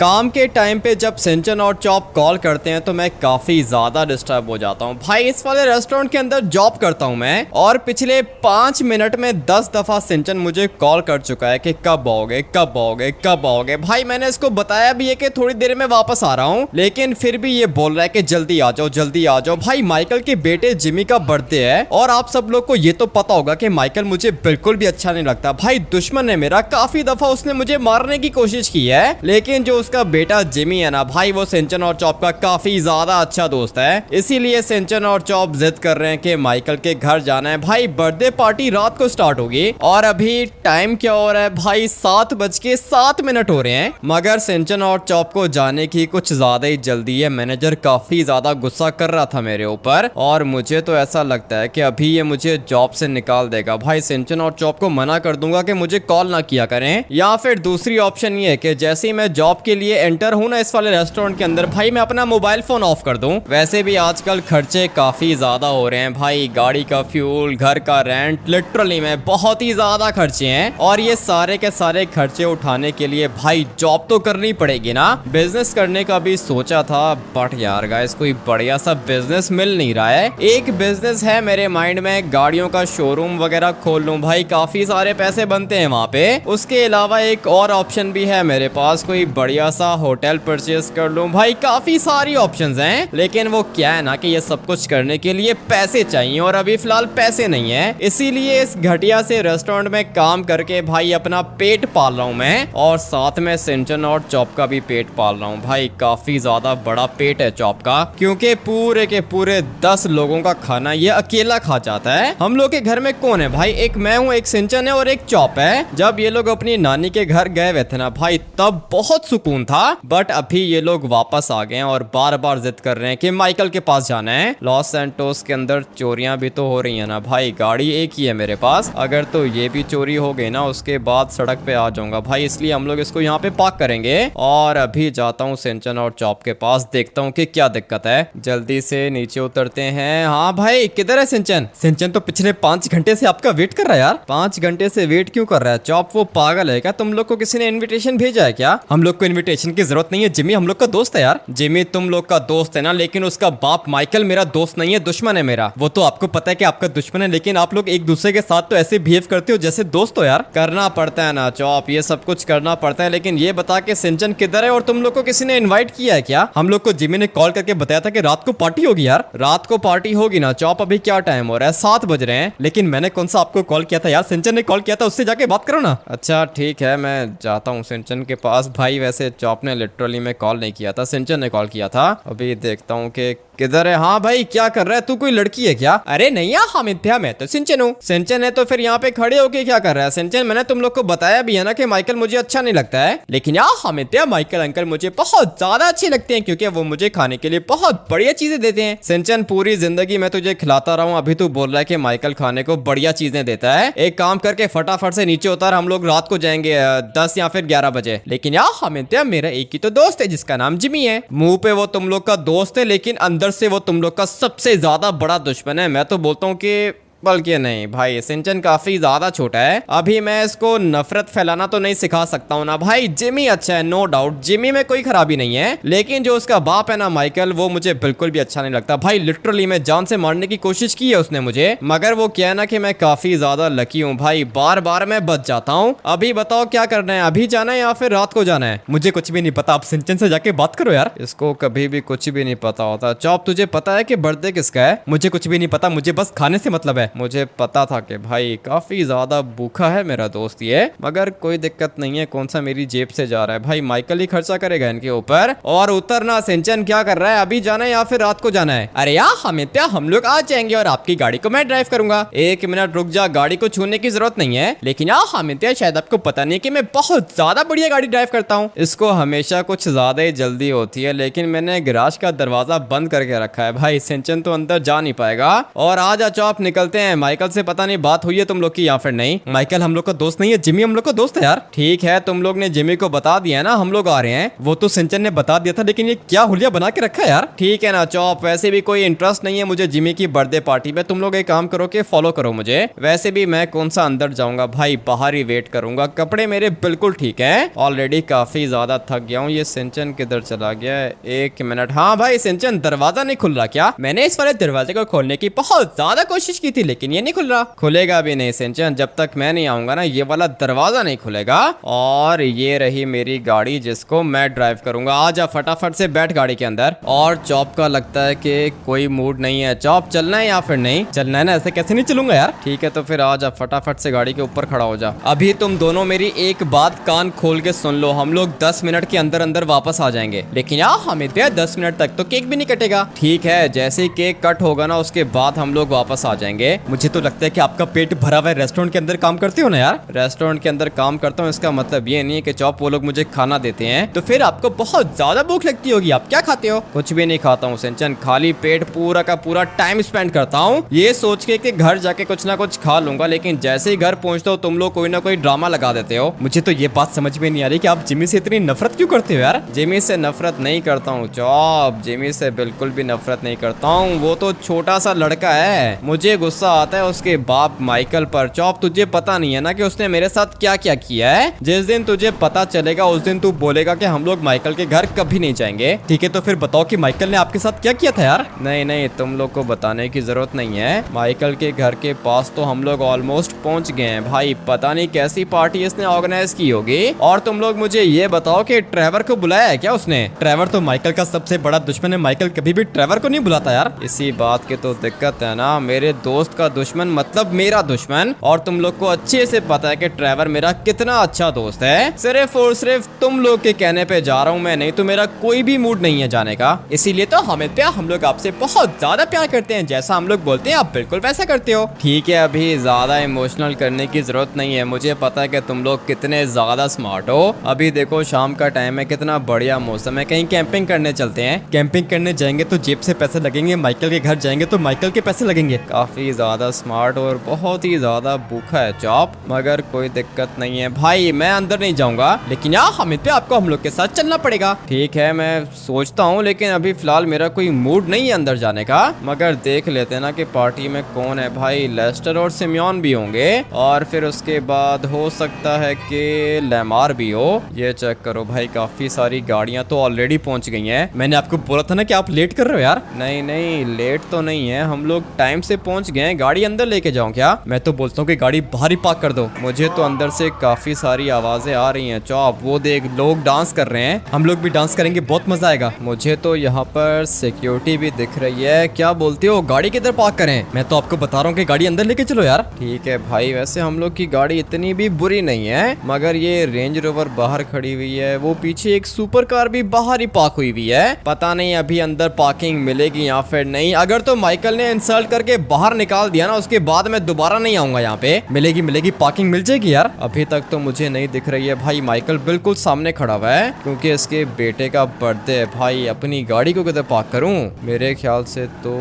काम के टाइम पे जब सिंचन और चॉप कॉल करते हैं तो मैं काफी ज्यादा डिस्टर्ब हो जाता हूँ। भाई इस वाले रेस्टोरेंट के अंदर जॉब करता हूँ मैं, और पिछले 5 मिनट में 10 दफा सिंचन मुझे कॉल कर चुका है कि कब आओगे कब आओगे कब आओगे। भाई मैंने इसको बताया भी है कि थोड़ी देर में वापस आ रहा हूँ, लेकिन फिर भी ये बोल रहा है कि जल्दी आ जाओ जल्दी आ जाओ। भाई माइकल के बेटे जिमी का बर्थडे है, और आप सब लोग को ये तो पता होगा कि माइकल मुझे बिल्कुल भी अच्छा नहीं लगता। भाई दुश्मन है मेरा, काफी दफा उसने मुझे मारने की कोशिश की है, लेकिन जो उसका बेटा जिमी है ना भाई, वो सिंचन और चॉप का काफी ज्यादा अच्छा दोस्त है। इसीलिए सिंचन और चॉप जिद कर रहे हैं कि माइकल के घर जाना है। भाई बर्थडे पार्टी रात को स्टार्ट होगी, और अभी टाइम क्या हो रहा है भाई, 7:07 हो रहे हैं। मगर सिंचन और चॉप को जाने की कुछ ज्यादा ही जल्दी है। मैनेजर काफी ज्यादा गुस्सा कर रहा था मेरे ऊपर, और मुझे तो ऐसा लगता है कि अभी ये मुझे जॉब से निकाल देगा। भाई सिंचन और चॉप को मना कर दूंगा कि मुझे कॉल ना किया करें, या फिर दूसरी ऑप्शन ये है कि जैसे ही मैं जॉब के लिए एंटर हूं ना इस वाले रेस्टोरेंट के अंदर, भाई मैं अपना मोबाइल फोन ऑफ कर दूं। वैसे भी आजकल खर्चे काफी ज्यादा हो रहे हैं भाई, गाड़ी का फ्यूल, घर का रेंट, लिटरली में बहुत ही ज्यादा खर्चे हैं, और ये सारे के सारे खर्चे उठाने के लिए भाई जॉब तो करनी पड़ेगी ना। बिजनेस करने का भी सोचा था, बट यार गाइस कोई बढ़िया सा बिजनेस मिल नहीं रहा है। एक बिजनेस है मेरे माइंड में, गाड़ियों का शोरूम वगैरह खोल लूं भाई, काफी सारे पैसे बनते हैं वहाँ पे। उसके अलावा एक और ऑप्शन भी है मेरे पास, कोई बढ़िया सा होटल परचेज कर लूं भाई, काफी सारी ऑप्शंस हैं। लेकिन वो क्या है ना कि ये सब कुछ करने के लिए पैसे चाहिए, और अभी फिलहाल पैसे नहीं है। इसीलिए इस घटिया से रेस्टोरेंट में काम करके भाई अपना पेट पाल रहा हूँ मैं, और साथ में सिंचन और चॉप का भी पेट पाल रहा हूँ। भाई काफी ज्यादा बड़ा पेट है चॉप का, क्योंकि पूरे के पूरे 10 लोगों का खाना ये अकेला खा जाता है। हम लोग के घर में कौन है भाई, एक मैं हूँ, एक सिंचन है और एक चॉप है। जब ये लोग अपनी नानी के घर गए हुए थे ना भाई, तब बहुत सुकून था, बट अभी ये लोग वापस आ गए हैं और बार बार जिद कर रहे हैं कि माइकल के पास जाना है। लॉस सैंटोस के अंदर चोरियां भी तो हो रही है ना भाई, गाड़ी एक ही है मेरे पास, अगर तो ये भी चोरी हो गई ना उसके बाद सड़क पे आ जाऊंगा भाई, इसलिए हम लोग इसको यहाँ पे पार्क करेंगे। और अभी जाता हूँ सिंचन और चॉप के पास, देखता हूँ कि क्या दिक्कत है। जल्दी से नीचे उतरते हैं। हाँ भाई किधर है सिंचन? सिंचन तो पिछले 5 घंटे से आपका वेट कर रहा है यार। 5 घंटे से वेट क्यों कर रहा है चॉप? वो पागल है क्या? तुम लोग को किसी ने इन्विटेशन भेजा है क्या? हम लोग को इन्विटेशन की जरूरत नहीं है, जिमी हम लोग का दोस्त है यार। जिमी तुम लोग का दोस्त है ना, लेकिन उसका बाप माइकल मेरा दोस्त नहीं है, दुश्मन है मेरा। वो तो आपको पता है कि आपका दुश्मन है, लेकिन आप लोग एक दूसरे के साथ तो ऐसे बिहेव करते हो जैसे दोस्त हो यार। करना पड़ता है ना चॉप, ये सब कुछ करना पड़ता है। लेकिन ये बता के सिंचन किधर है, और तुम लोग को किसी ने इन्वाइट किया है क्या? हम लोग को जिमी ने कॉल करके बताया था कि रात को पार्टी होगी यार। रात को पार्टी होगी ना चॉप। अभी क्या टाइम हो रहा है? 7 बज रहे हैं। लेकिन मैंने कौन सा आपको कॉल किया था यार? सिंचन ने कॉल किया था, उससे जाके बात करो ना। अच्छा ठीक है, मैं जाता हूँ सिंचन के पास। भाई वैसे चॉप ने लिटरली में कॉल नहीं किया था, सिंचन ने कॉल किया था। अभी देखता हूँ कि किधर है। हाँ भाई क्या कर रहा है तू? कोई लड़की है क्या? अरे नहीं यार हामिद भैया, मैं तो सिंचन हूँ। सिंचन है तो फिर यहाँ पे खड़े होके क्या कर रहा है? सिंचन मैंने तुम लोग को बताया भी है ना कि माइकल मुझे अच्छा नहीं लगता है, लेकिन यार हामिद भैया माइकल अंकल मुझे बहुत ज्यादा अच्छे लगते हैं, क्योंकि वो मुझे खाने के लिए बहुत बढ़िया चीजें देते हैं। सिंचन पूरी जिंदगी मैं तुझे खिलाता रहा हूँ, अभी तू बोल रहा है कि माइकल खाने को बढ़िया चीजें देता है। एक काम करके फटाफट से नीचे उतार, हम लोग रात को जाएंगे 10 या फिर 11 बजे। लेकिन यार हामिद भैया मेरा एक ही तो दोस्त है जिसका नाम जिमी है। मुंह पे वो तुम लोग का दोस्त है, लेकिन अंदर से वो तुम लोग का सबसे ज्यादा बड़ा दुश्मन है। मैं तो बोलता हूँ कि बल्कि नहीं भाई, सिंचन काफी ज्यादा छोटा है, अभी मैं इसको नफरत फैलाना तो नहीं सिखा सकता हूँ ना भाई। जिमी अच्छा है नो डाउट, जिमी में कोई खराबी नहीं है, लेकिन जो उसका बाप है ना माइकल, वो मुझे बिल्कुल भी अच्छा नहीं लगता भाई। लिटरली में जान से मारने की कोशिश की है उसने मुझे, मगर वो क्या है ना कि मैं काफी ज्यादा लकी हूँ भाई, बार बार मैं बच जाता हूँ। अभी बताओ क्या करना है, अभी जाना है या फिर रात को जाना है? मुझे कुछ भी नहीं पता, आप सिंचन से जाके बात करो यार। इसको कभी भी कुछ भी नहीं पता होता। चॉप तुझे पता है कि बर्थडे किसका है? मुझे कुछ भी नहीं पता, मुझे बस खाने से मतलब है। मुझे पता था कि भाई काफी ज्यादा भूखा है मेरा दोस्त ये, मगर कोई दिक्कत नहीं है, कौन सा मेरी जेब से जा रहा है भाई, माइकल ही खर्चा करेगा इनके ऊपर। और उतरना सिंचन क्या कर रहा है? अभी जाना है या फिर रात को जाना है? अरे यार हमें क्या, हम लोग आ जाएंगे और आपकी गाड़ी को मैं ड्राइव करूंगा। 1 मिनट रुक जा, गाड़ी को छूने की जरूरत नहीं है। लेकिन यार हमें शायद आपको पता नहीं कि मैं बहुत ज्यादा बढ़िया गाड़ी ड्राइव करता हूँ। इसको हमेशा कुछ ज्यादा ही जल्दी होती है, लेकिन मैंने गैराज का दरवाजा बंद करके रखा है भाई, सिंचन तो अंदर जा नहीं पाएगा। और आज चॉप निकलते हैं। माइकल से पता नहीं बात हुई है तुम लोग की या फिर नहीं। माइकल हम लोग का दोस्त नहीं है, जिमी हम लोग का दोस्त है यार। ठीक है, तुम लोग ने जिमी को बता दिया है ना हम लोग आ रहे हैं। वो तो सिंचन ने बता दिया था, लेकिन ये क्या हुलिया बना के रखा है यार। ठीक है ना चॉप, वैसे भी कोई इंटरेस्ट नहीं है मुझे जिमी की बर्थडे पार्टी में। तुम लोग एक काम करो कि फॉलो करो मुझे। वैसे भी मैं कौन सा अंदर जाऊंगा भाई, बाहर ही वेट करूंगा। कपड़े मेरे बिल्कुल ठीक है, ऑलरेडी काफी ज्यादा थक गया हूँ। ये सिंचन किधर चला गया है? 1 मिनट। हाँ भाई सिंचन, दरवाजा नहीं खुल रहा क्या? मैंने इस वाले दरवाजे को खोलने की बहुत ज्यादा कोशिश की थी, लेकिन ये नहीं खुल रहा। खुलेगा भी नहीं सिंचन, जब तक मैं नहीं आऊंगा ना ये वाला दरवाजा नहीं खुलेगा। और ये रही मेरी गाड़ी जिसको मैं ड्राइव करूंगा। आजा फटाफट से बैठ गाड़ी के अंदर। और चॉप का लगता है कि कोई मूड नहीं है। चॉप चलना है या फिर नहीं चलना है ना? ऐसे कैसे नहीं चलूंगा यार। ठीक है तो फिर आजा फटाफट से गाड़ी के ऊपर खड़ा हो जा। अभी तुम दोनों मेरी एक बात कान खोल के सुन लो, हम लोग 10 मिनट के अंदर अंदर वापस आ जाएंगे। लेकिन यार हमें 10 मिनट तक तो केक भी नहीं कटेगा। ठीक है, जैसे ही केक कट होगा ना उसके बाद हम लोग वापस आ जाएंगे। मुझे तो लगता है कि आपका पेट भरा हुआ है। रेस्टोरेंट के अंदर काम करते हो ना यार? रेस्टोरेंट के अंदर काम करता हूँ इसका मतलब ये नहीं है कि चॉप वो लोग मुझे खाना देते हैं तो फिर आपको बहुत ज्यादा भूख लगती होगी। आप क्या खाते हो? कुछ भी नहीं खाता हूँ सिंचन, खाली पेट पूरा का पूरा टाइम स्पेंड करता हूँ ये सोच के कि घर जाके कुछ ना कुछ खा लूंगा। लेकिन जैसे ही घर पहुंचता हूँ तुम लोग कोई ना कोई ड्रामा लगा देते हो। मुझे तो ये बात समझ में नहीं आ रही कि आप जिमी से इतनी नफरत क्यों करते हो यार? जिमी से नफरत नहीं करता हूँ चॉप, जिमी से बिल्कुल भी नफरत नहीं करता हूँ। वो तो छोटा सा लड़का है, मुझे गुस्सा आता है उसके बाप माइकल पर। चॉप तुझे पता नहीं है ना कि उसने मेरे साथ क्या क्या किया है? जिस दिन तुझे पता चलेगा उस दिन तू बोलेगा कि हम लोग माइकल के घर कभी नहीं जाएंगे। ठीक है तो फिर बताओ कि माइकल ने आपके साथ क्या किया था यार? नहीं नहीं, तुम लोग को बताने की जरूरत नहीं है। माइकल के घर के पास तो हम लोग ऑलमोस्ट पहुंच गए हैं भाई। पता नहीं कैसी पार्टी इसने ऑर्गेनाइज की होगी। और तुम लोग मुझे ये बताओ कि ट्रेवर को बुलाया है क्या उसने? ट्रेवर तो माइकल का सबसे बड़ा दुश्मन है, माइकल कभी भी ट्रेवर को नहीं बुलाता यार। इसी बात की तो दिक्कत है ना, मेरे दोस्त का दुश्मन मतलब मेरा दुश्मन। और तुम लोग को अच्छे से पता है कि ट्रेवर मेरा कितना अच्छा दोस्त है। सिर्फ और सिर्फ तुम लोग के कहने पे जा रहा हूँ मैं, नहीं तो मेरा कोई भी मूड नहीं है जाने का। इसीलिए तो हम लोग आपसे बहुत ज्यादा प्यार करते हैं। जैसा हम लोग बोलते हैं आप बिल्कुल वैसा करते हो। ठीक है, अभी ज्यादा इमोशनल करने की जरूरत नहीं है। मुझे पता है कि तुम लोग कितने ज्यादा स्मार्ट हो। अभी देखो शाम का टाइम है, कितना बढ़िया मौसम है। कहीं कैंपिंग करने चलते हैं। कैंपिंग करने जाएंगे तो जेब से पैसे लगेंगे, माइकल के घर जाएंगे तो माइकल के पैसे लगेंगे। काफी ज्यादा स्मार्ट और बहुत ही ज्यादा भूखा है चॉप, मगर कोई दिक्कत नहीं है भाई। मैं अंदर नहीं जाऊंगा, लेकिन यार हमें पे आपको हम लोग के साथ चलना पड़ेगा। ठीक है मैं सोचता हूँ, लेकिन अभी फिलहाल मेरा कोई मूड नहीं है अंदर जाने का। मगर देख लेते हैं ना कि पार्टी में कौन है भाई। लेस्टर और सिमियन भी होंगे और फिर उसके बाद हो सकता है कि लेमार भी हो। ये चेक करो भाई, काफी सारी गाड़ियां तो ऑलरेडी पहुंच गई हैं। मैंने आपको बोला था ना कि आप लेट कर रहे हो यार। नहीं नहीं लेट तो नहीं है, हम लोग टाइम से पहुंच गए। गाड़ी अंदर लेके जाऊं क्या? मैं तो बोलता हूँ कि गाड़ी बाहर ही पार्क कर दो। मुझे तो अंदर से काफी सारी आवाजें आ रही हैं चॉप। वो देख लोग डांस कर रहे हैं, हम लोग भी डांस करेंगे, बहुत मजा आएगा। मुझे तो यहाँ पर सिक्योरिटी भी दिख रही है। क्या बोलते हो, गाड़ी किधर पार्क करें? मैं तो आपको बता रहा हूँ कि गाड़ी अंदर लेके चलो यार। ठीक है भाई, वैसे हम लोग की गाड़ी इतनी भी बुरी नहीं है, मगर ये रेंज रोवर बाहर खड़ी हुई है। वो पीछे एक सुपर कार भी बाहर ही पार्क हुई हुई है। पता नहीं अभी अंदर पार्किंग मिलेगी या फिर नहीं। अगर तो माइकल ने इंसल्ट करके बाहर निकाल दिया ना उसके बाद मैं दोबारा नहीं आऊंगा यहाँ पे। मिलेगी पार्किंग मिल जाएगी यार। अभी तक तो मुझे नहीं दिख रही है भाई। माइकल बिल्कुल सामने खड़ा हुआ है क्योंकि इसके बेटे का बर्थडे है भाई। अपनी गाड़ी को किधर पार्क करूं? मेरे ख्याल से तो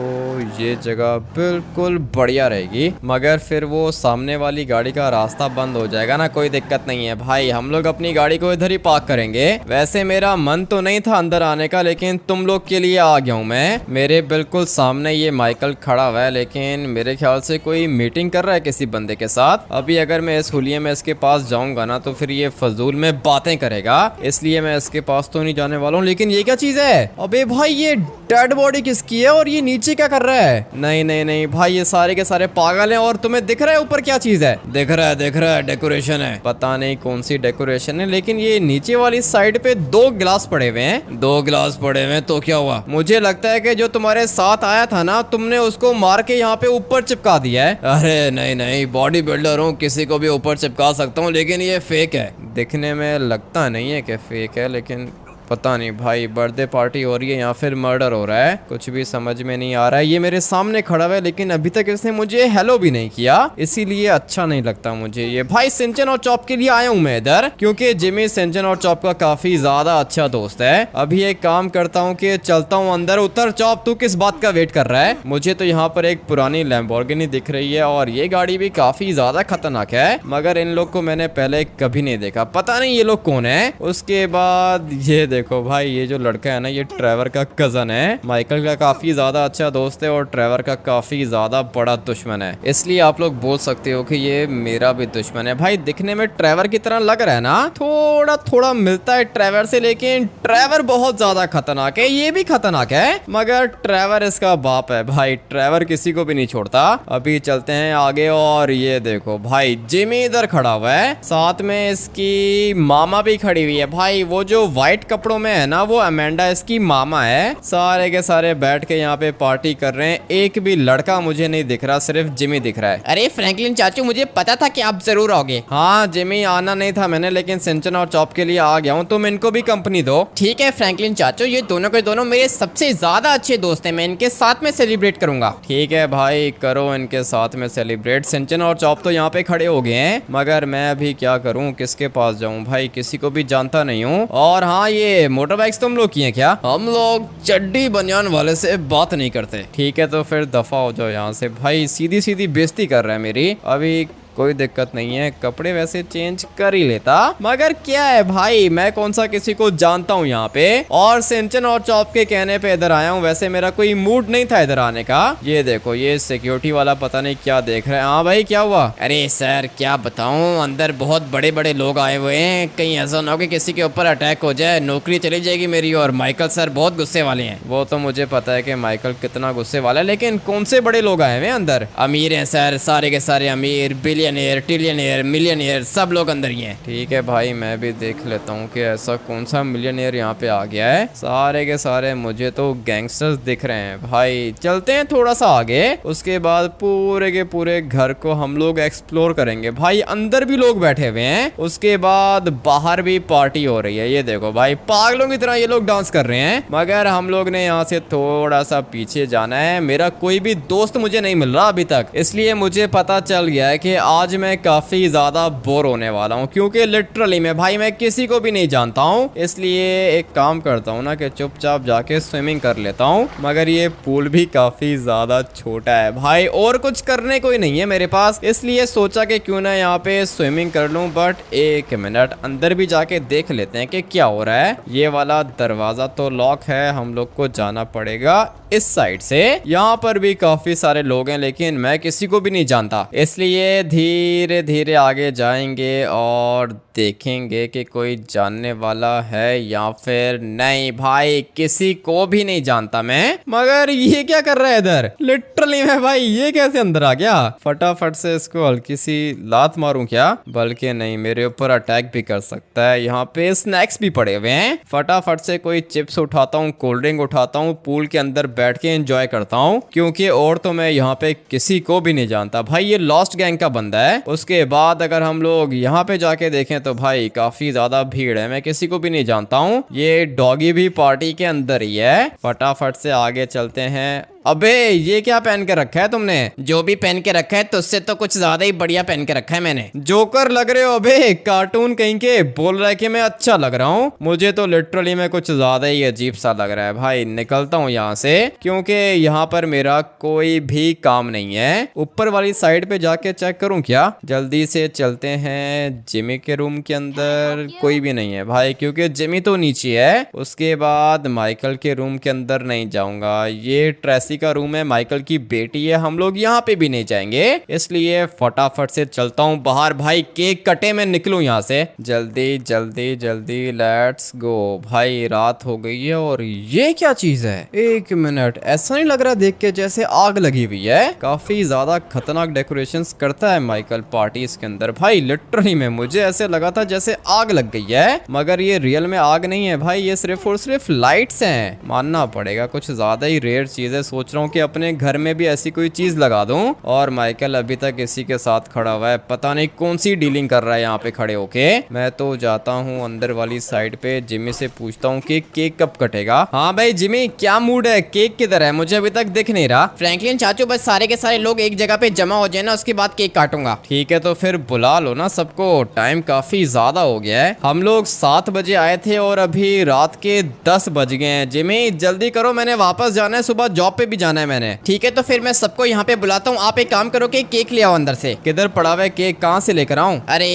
ये जगह बिल्कुल बढ़िया रहेगी, मगर फिर वो सामने वाली गाड़ी का रास्ता बंद हो जाएगा ना। कोई दिक्कत नहीं है भाई, हम लोग अपनी गाड़ी को इधर ही पार्क करेंगे। वैसे मेरा मन तो नहीं था अंदर आने का, लेकिन तुम लोग के लिए आ गया हूँ मैं। मेरे बिल्कुल सामने ये माइकल खड़ा हुआ है, लेकिन मेरे ख्याल से कोई मीटिंग कर रहा है किसी बंदे के साथ। अभी अगर मैं इस हुलिये में इसके पास जाऊंगा ना तो फिर ये फजूल में बातें करेगा, इसलिए मैं इसके पास तो नहीं जाने वाला हूँ। लेकिन ये क्या चीज है? अबे भाई ये डेड बॉडी किसकी है और ये नीचे क्या कर रहा है? नहीं नहीं नहीं भाई, ये सारे के सारे पागल हैं। और तुम्हें दिख रहा है ऊपर क्या चीज है? दिख रहा है डेकोरेशन है। पता नहीं कौन सी डेकोरेशन है, लेकिन ये नीचे वाली साइड पे 2 गिलास पड़े हुए हैं। 2 गिलास पड़े हुए हैं तो क्या हुआ? मुझे लगता है कि जो तुम्हारे साथ आया था ना, तुमने उसको मार के यहाँ पे ऊपर चिपका दिया है। अरे नहीं नहीं, बॉडी बिल्डर हूँ, किसी को भी ऊपर चिपका सकता हूँ, लेकिन ये फेक है। दिखने में लगता नहीं है कि फेक है, लेकिन पता नहीं भाई बर्थडे पार्टी हो रही है या फिर मर्डर हो रहा है, कुछ भी समझ में नहीं आ रहा है। ये मेरे सामने खड़ा हुआ है लेकिन अभी तक इसने मुझे हेलो भी नहीं किया, इसीलिए अच्छा नहीं लगता मुझे ये। भाई सिंचन और चॉप के लिए आया हूँ मैं इधर, क्योंकि जिमी सिंचन और चॉप का काफी ज्यादा अच्छा दोस्त है। अभी एक काम करता हूँ कि चलता हूँ अंदर। उतर चॉप, तू किस बात का वेट कर रहा है? मुझे तो यहाँ पर एक पुरानी लैम्बोर्गिनी दिख रही है और ये गाड़ी भी काफी ज्यादा खतरनाक है, मगर इन लोग को मैंने पहले कभी नहीं देखा, पता नहीं ये लोग कौन है। उसके बाद ये देखो भाई, ये जो लड़का है ना, ये ट्रेवर का कजन है, माइकल का काफी ज्यादा अच्छा दोस्त है और ट्रेवर का काफी ज्यादा बड़ा दुश्मन है, इसलिए आप लोग बोल सकते हो कि ये मेरा भी दुश्मन है। भाई दिखने में ट्रेवर की तरह लग रहा है ना, थोड़ा थोड़ा मिलता है ट्रेवर से, लेकिन ट्रेवर बहुत ज्यादा खतरनाक है, ये भी खतरनाक है, मगर ट्रेवर इसका बाप है भाई, ट्रेवर किसी को भी नहीं छोड़ता। अभी चलते हैं आगे और ये देखो भाई जिमी इधर खड़ा हुआ है, साथ में इसकी मामा भी खड़ी हुई है। भाई वो जो व्हाइट कपड़ों में है ना, वो अमेंडा इसकी मामा है। सारे के सारे बैठ के यहाँ पे पार्टी कर रहे हैं, एक भी लड़का मुझे नहीं दिख रहा, सिर्फ जिमी दिख रहा है। अरे फ्रैंकलिन चाचू, मुझे पता था कि आप जरूर आओगे। हाँ जिमी, आना नहीं था मैंने, लेकिन सिंचन और चॉप के लिए आ गया हूँ, तुम इनको भी कंपनी दो। ठीक है फ्रैंकलिन चाचू, ये दोनों के दोनों मेरे सबसे ज्यादा अच्छे दोस्त हैं, मैं इनके साथ में सेलिब्रेट करूंगा। ठीक है भाई, करो इनके साथ में सेलिब्रेट। सिंचन और चॉप तो यहाँ पे खड़े हो गए हैं, मगर मैं अभी क्या करूँ, किसके पास जाऊँ भाई, किसी को भी जानता नहीं हूँ। और हाँ, ये मोटर बाइक्स तुम लोग की हैं क्या? हम लोग चड्डी बनियान वाले से बात नहीं करते। ठीक है तो फिर दफा हो जाओ यहाँ से भाई, सीधी सीधी बेइज्जती कर रहा है मेरी। अभी कोई दिक्कत नहीं है, कपड़े वैसे चेंज कर ही लेता, मगर क्या है भाई, मैं कौन सा किसी को जानता हूँ यहाँ पे। और सिंचन और चॉप के कहने पे इधर आया हूँ, वैसे मेरा कोई मूड नहीं था इधर आने का। ये देखो, ये सिक्योरिटी वाला पता नहीं क्या देख रहा है। हाँ भाई क्या हुआ? अरे सर क्या बताऊं, अंदर बहुत बड़े बड़े लोग आए हुए हैं, कहीं ऐसा ना हो कि किसी के ऊपर अटैक हो जाए, नौकरी चली जाएगी मेरी। और माइकल सर बहुत गुस्से वाले हैं। वो तो मुझे पता है कि माइकल कितना गुस्से वाला है, लेकिन कौन से बड़े लोग आए हुए हैं अंदर? अमीर हैं सर, सारे के सारे अमीर, बिलियनियर, ट्रिलियनियर, मिलियनियर, सब लोग अंदर ही हैं। ठीक है भाई, मैं भी देख लेता हूँ कि ऐसा कौन सा मिलियनियर यहाँ पे आ गया है। सारे के सारे मुझे तो गैंगस्टर्स दिख रहे हैं भाई। चलते हैं थोड़ा सा आगे, उसके बाद पूरे के पूरे घर को हम लोग एक्सप्लोर करेंगे। भाई अंदर भी लोग बैठे हुए हैं, उसके बाद बाहर भी पार्टी हो रही है। ये देखो भाई, पागलों की तरह ये लोग डांस कर रहे हैं, मगर हम लोग ने यहाँ से थोड़ा सा पीछे जाना है। मेरा कोई भी दोस्त मुझे नहीं मिल रहा अभी तक, इसलिए मुझे पता चल गया है कि आज मैं काफी ज्यादा बोर होने वाला हूँ, क्योंकि लिटरली में भाई मैं किसी को भी नहीं जानता हूँ। इसलिए एक काम करता हूँ ना कि चुपचाप जाके स्विमिंग कर लेता हूँ, मगर ये पूल भी काफी ज्यादा छोटा है भाई, और कुछ करने को ही नहीं है मेरे पास, इसलिए सोचा कि क्यों ना यहाँ पे स्विमिंग कर लूँ। बट एक मिनट, अंदर भी जाके देख लेते हैं कि क्या हो रहा है। ये वाला दरवाजा तो लॉक है, हम लोग को जाना पड़ेगा इस साइड से। यहाँ पर भी काफी सारे लोग हैं, लेकिन मैं किसी को भी नहीं जानता, इसलिए धीरे धीरे आगे जाएंगे और देखेंगे कि कोई जानने वाला है या फिर नहीं। भाई किसी को भी नहीं जानता मैं, मगर ये क्या कर रहा है इधर? लिटरली में भाई ये कैसे अंदर आ गया? फटाफट से इसको हल्की सी लात मारूं क्या? बल्कि नहीं, मेरे ऊपर अटैक भी कर सकता है। यहाँ पे स्नैक्स भी पड़े हुए हैं, फटाफट से कोई चिप्स उठाता हूँ, कोल्ड ड्रिंक उठाता हूँ, पूल के अंदर बैठ के एंजॉय करता हूँ, क्योंकि और तो मैं यहाँ पे किसी को भी नहीं जानता। भाई ये लॉस्ट गैंग का बंदा है। उसके बाद अगर हम लोग यहाँ पे जाके देखें तो भाई काफी ज्यादा भीड़ है, मैं किसी को भी नहीं जानता हूँ। ये डॉगी भी पार्टी के अंदर ही है। फटाफट से आगे चलते हैं। अबे ये क्या पहन के रखा है तुमने? जो भी पहन के रखा है तुझसे तो कुछ ज्यादा ही बढ़िया पहन के रखा है मैंने। जोकर लग रहे हो अबे, कार्टून कहीं के। बोल रहा है कि मैं अच्छा लग रहा हूँ, मुझे तो लिटरली में कुछ ज्यादा ही अजीब सा लग रहा है। भाई निकलता हूँ यहाँ से, क्योंकि यहाँ पर मेरा कोई भी काम नहीं है। ऊपर वाली साइड पे जाके चेक करूँ क्या? जल्दी से चलते हैं। जिमी के रूम के अंदर कोई भी नहीं है भाई, क्योंकि जिमी तो नीचे है। उसके बाद माइकल के रूम के अंदर नहीं जाऊंगा, ये ट्रेसी का रूम है, माइकल की बेटी है, हम लोग यहाँ पे भी नहीं जाएंगे, इसलिए फटाफट से चलता हूँ बाहर। भाई केक कटे, मैं निकलूं यहाँ से जल्दी जल्दी जल्दी, लेट्स गो। भाई रात हो गई है और ये क्या चीज है? एक मिनट, ऐसा नहीं लग रहा देख के जैसे आग लगी हुई है? काफी ज्यादा खतरनाक डेकोरेशंस करता है माइकल पार्टी इसके अंदर। भाई लिटरली में मुझे ऐसे लगा था जैसे आग लग गई है, मगर ये रियल में आग नहीं है भाई, ये सिर्फ और सिर्फ लाइट्स हैं। मानना पड़ेगा कुछ ज्यादा ही रेयर चीज है। सोच रहा हूँ कि अपने घर में भी ऐसी कोई चीज लगा दूं। और माइकल अभी तक इसी के साथ खड़ा हुआ है, पता नहीं कौन सी डीलिंग कर रहा है यहाँ पे खड़े होके। मैं तो जाता हूँ अंदर वाली साइड पे, जिमी से पूछता हूँ कि केक कब कटेगा। हाँ भाई जिमी, क्या मूड है? केक किधर है? मुझे अभी तक दिख नहीं रहा। फ्रैंकलिन चाचू, बस सारे के सारे लोग एक जगह पे जमा हो जाए ना, उसके बाद केक काटूंगा। ठीक है, तो फिर बुला लो ना सबको, टाइम काफी ज्यादा हो गया है। हम लोग 7 बजे आए थे और अभी रात के 10 बज गए हैं। जिमी जल्दी करो, मैंने वापस जाना है, सुबह जॉब पे भी जाना है मैंने। ठीक है, तो फिर मैं सबको यहाँ पे बुलाता हूँ। आप एक काम करो कि केक ले आओ अंदर से। किधर पड़ा हुआ है केक? कहाँ से लेकर आऊँ? अरे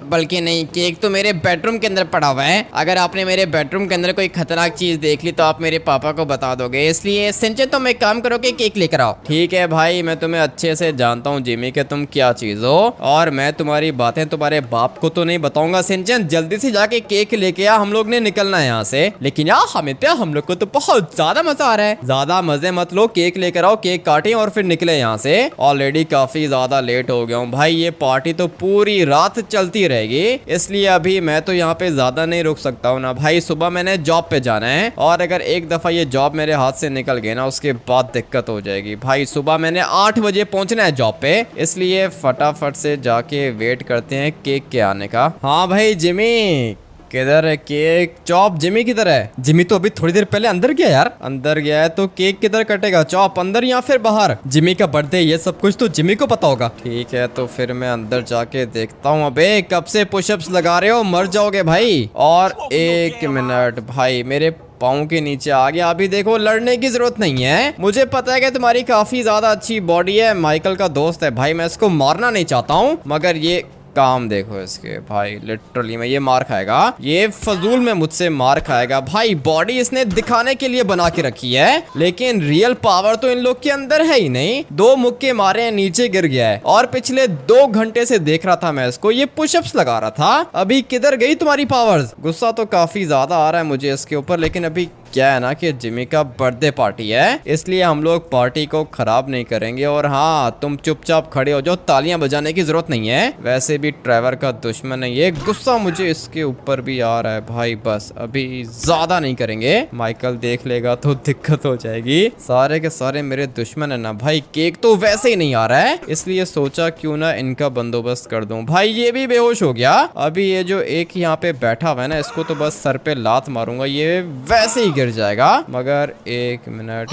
बल्कि नहीं, केक तो मेरे बेडरूम के अंदर पड़ा हुआ है। अगर आपने मेरे बेडरूम के अंदर कोई खतरनाक चीज देख ली तो आप मेरे पापा को बता दोगे, इसलिए सिंचन तुम एक काम करो कि केक लेकर आओ। ठीक है भाई, मैं तुम्हें अच्छे से जानता हूँ जिमी के तुम क्या चीज हो, और मैं तुम्हारी बातें तुम्हारे बाप को तो नहीं बताऊंगा। सिंचन जल्दी से जाके केक लेके आ, हम लोग ने निकलना है यहाँ से। लेकिन यार हमित भैया, हम लोग को तो बहुत ज्यादा मजा आ रहा है। ज्यादा मजे मत लो, केक लेकर आओ, केक काटें और फिर निकले यहाँ से। ऑलरेडी काफी ज्यादा लेट हो गया हूँ भाई, ये पार्टी तो पूरी रात चलती रहेगी, इसलिए अभी मैं तो यहाँ पे ज्यादा नहीं रुक सकता हूँ ना भाई। सुबह मैंने जॉब पे जाना है, और अगर एक दफा ये जॉब मेरे हाथ से निकल गई ना, उसके बाद दिक्कत हो जाएगी भाई। सुबह मैंने 8 बजे पहुंचना है जॉब पे, इसलिए फटाफट से जाके वेट करते हैं केक के आने का। हाँ भाई जिमी, किधर है केक? चॉप जिमी किधर है? जिमी तो अभी थोड़ी देर पहले अंदर गया यार। अंदर गया है तो केक किधर कटेगा? चॉप अंदर या फिर बाहर? जिमी का बर्थडे, ये सब कुछ तो जिमी को पता होगा। ठीक है, तो फिर मैं अंदर जाके देखता हूँ। अबे कब से पुशअप्स लगा रहे हो? मर जाओगे भाई। और 1 मिनट भाई, मेरे पाँव के नीचे आ गया। अभी देखो, लड़ने की जरूरत नहीं है, मुझे पता है कि तुम्हारी काफी ज्यादा अच्छी बॉडी है। माइकल का दोस्त है भाई, मैं इसको मारना नहीं चाहता हूँ, मगर ये काम देखो इसके भाई, लिटरली में ये मार खाएगा, ये फजूल में मुझसे मार खाएगा भाई। बॉडी इसने दिखाने के लिए बना के रखी है, लेकिन रियल पावर तो इन लोग के अंदर है ही नहीं। 2 मुक्के मारे हैं, नीचे गिर गया है, और पिछले 2 घंटे से देख रहा था मैं इसको, ये पुशअप्स लगा रहा था। अभी किधर गई तुम्हारी पावर्स? गुस्सा तो काफी ज्यादा आ रहा है मुझे इसके ऊपर, लेकिन अभी क्या है ना कि जिमी का बर्थडे पार्टी है, इसलिए हम लोग पार्टी को खराब नहीं करेंगे। और हाँ, तुम चुपचाप खड़े हो जाओ, तालियां बजाने की जरूरत नहीं है। वैसे भी ट्रेवर का दुश्मन है ये। गुस्सा मुझे इसके ऊपर भी आ रहा है भाई, बस अभी ज्यादा नहीं करेंगे, माइकल देख लेगा तो दिक्कत हो जाएगी। सारे के सारे मेरे दुश्मन है ना भाई। केक तो वैसे ही नहीं आ रहा है, इसलिए सोचा क्यों ना इनका बंदोबस्त कर दूं। भाई ये भी बेहोश हो गया। अभी ये जो एक यहाँ पे बैठा हुआ है ना, इसको तो बस सर पे लात मारूंगा, ये वैसे ही गिर जाएगा। मगर 1 मिनट,